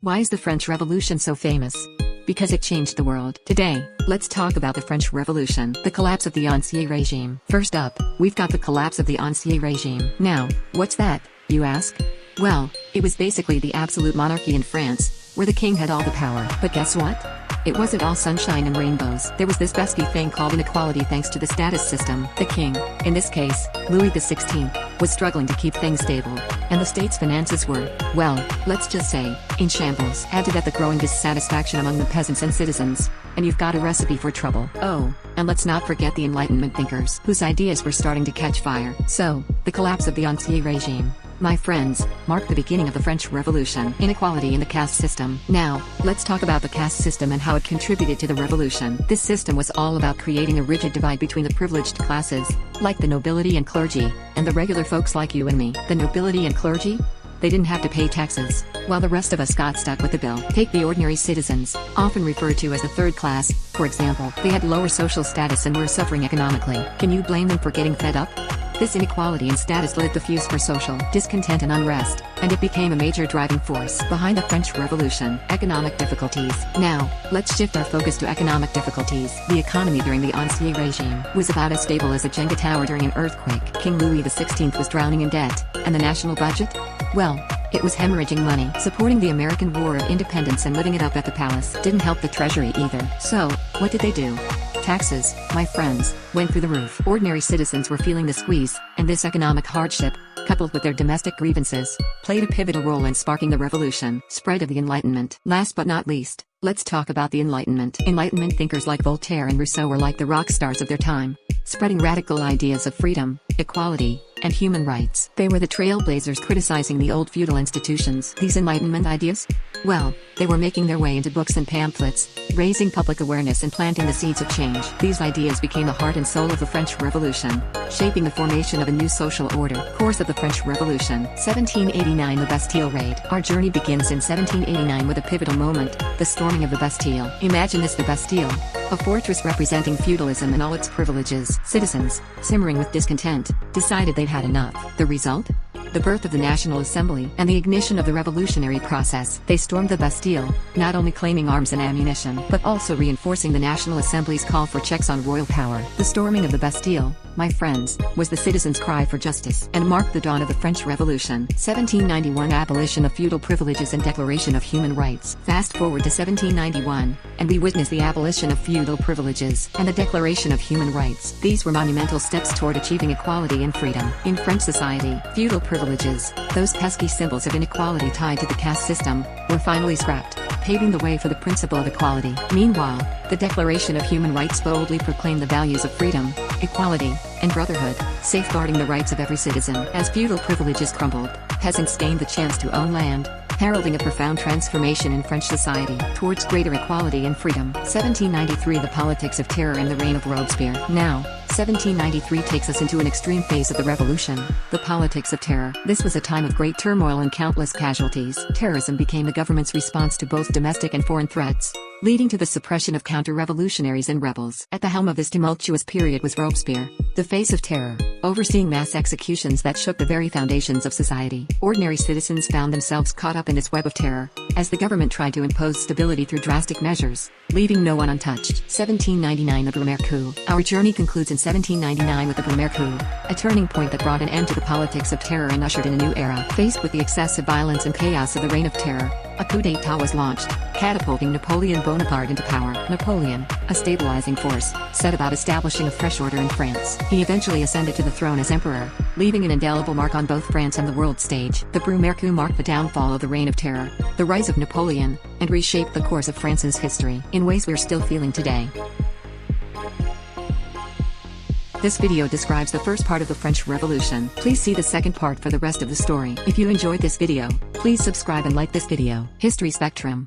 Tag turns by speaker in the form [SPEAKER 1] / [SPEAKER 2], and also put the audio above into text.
[SPEAKER 1] Why is the French Revolution so famous? Because it changed the world. Today, let's talk about the French Revolution, the collapse of the Ancien regime. First up, we've got the collapse of the Ancien regime. Now, what's that, you ask? Well, it was basically the absolute monarchy in France, where the king had all the power. But guess what? It wasn't all sunshine and rainbows. There was this pesky thing called inequality thanks to the status system. The king, in this case, Louis XVI, was struggling to keep things stable, and the state's finances were, well, let's just say, in shambles. Add to that the growing dissatisfaction among the peasants and citizens, and you've got a recipe for trouble. Oh, and let's not forget the Enlightenment thinkers, whose ideas were starting to catch fire. So, the collapse of the Ancien regime, my friends, marked the beginning of the French Revolution. Inequality in the caste system. Now, let's talk about the caste system and how it contributed to the revolution. This system was all about creating a rigid divide between the privileged classes, like the nobility and clergy, and the regular folks like you and me. The nobility and clergy? They didn't have to pay taxes, while the rest of us got stuck with the bill. Take the ordinary citizens, often referred to as the third class, for example. They had lower social status and were suffering economically. Can you blame them for getting fed up? This inequality in status lit the fuse for social discontent and unrest, and it became a major driving force behind the French Revolution. Economic difficulties. Now, let's shift our focus to economic difficulties. The economy during the Ancien regime was about as stable as a Jenga tower during an earthquake. King Louis XVI was drowning in debt, and the national budget? Well, it was hemorrhaging money. Supporting the American War of Independence and living it up at the palace didn't help the treasury either. So, what did they do? Taxes, my friends, went through the roof. Ordinary citizens were feeling the squeeze, and this economic hardship, coupled with their domestic grievances, played a pivotal role in sparking the revolution. Spread of the Enlightenment. Last but not least, let's talk about the Enlightenment. Enlightenment thinkers like Voltaire and Rousseau were like the rock stars of their time, spreading radical ideas of freedom, equality, and human rights. They were the trailblazers criticizing the old feudal institutions. These Enlightenment ideas? Well, they were making their way into books and pamphlets, raising public awareness and planting the seeds of change. These ideas became the heart and soul of the French Revolution, shaping the formation of a new social order. Course of the French Revolution. 1789 The Bastille Raid. Our journey begins in 1789 with a pivotal moment, the storming of the Bastille. Imagine this: the Bastille, a fortress representing feudalism and all its privileges. Citizens, simmering with discontent, decided they'd had enough. The result? The birth of the National Assembly and the ignition of the revolutionary process. They stormed the Bastille, not only claiming arms and ammunition, but also reinforcing the National Assembly's call for checks on royal power. The storming of the Bastille, my friends, was the citizens' cry for justice, and marked the dawn of the French Revolution. 1791 Abolition of feudal privileges and Declaration of Human Rights. Fast forward to 1791, and we witness the abolition of feudal privileges and the Declaration of Human Rights. These were monumental steps toward achieving equality and freedom. In French society, feudal privileges, those pesky symbols of inequality tied to the caste system, were finally scrapped, paving the way for the principle of equality. Meanwhile, the Declaration of Human Rights boldly proclaimed the values of freedom, equality, and brotherhood, safeguarding the rights of every citizen. As feudal privileges crumbled, peasants gained the chance to own land, heralding a profound transformation in French society towards greater equality and freedom. 1793 The politics of terror in the reign of Robespierre. Now, 1793 takes us into an extreme phase of the revolution, the politics of terror. This was a time of great turmoil and countless casualties. Terrorism became the government's response to both domestic and foreign threats, leading to the suppression of counter-revolutionaries and rebels. At the helm of this tumultuous period was Robespierre, the face of terror, overseeing mass executions that shook the very foundations of society. Ordinary citizens found themselves caught up in this web of terror, as the government tried to impose stability through drastic measures, leaving no one untouched. 1799 The Brumaire Coup. Our journey concludes in 1799 with the Brumaire Coup, a turning point that brought an end to the politics of terror and ushered in a new era. Faced with the excessive violence and chaos of the Reign of Terror, a coup d'état was launched, catapulting Napoleon Bonaparte into power. Napoleon, a stabilizing force, set about establishing a fresh order in France. He eventually ascended to the throne as emperor, leaving an indelible mark on both France and the world stage. The Brumaire Coup marked the downfall of the Reign of Terror, the rise of Napoleon, and reshaped the course of France's history in ways we're still feeling today. This video describes the first part of the French Revolution. Please see the second part for the rest of the story. If you enjoyed this video, please subscribe and like this video. History Spectrum.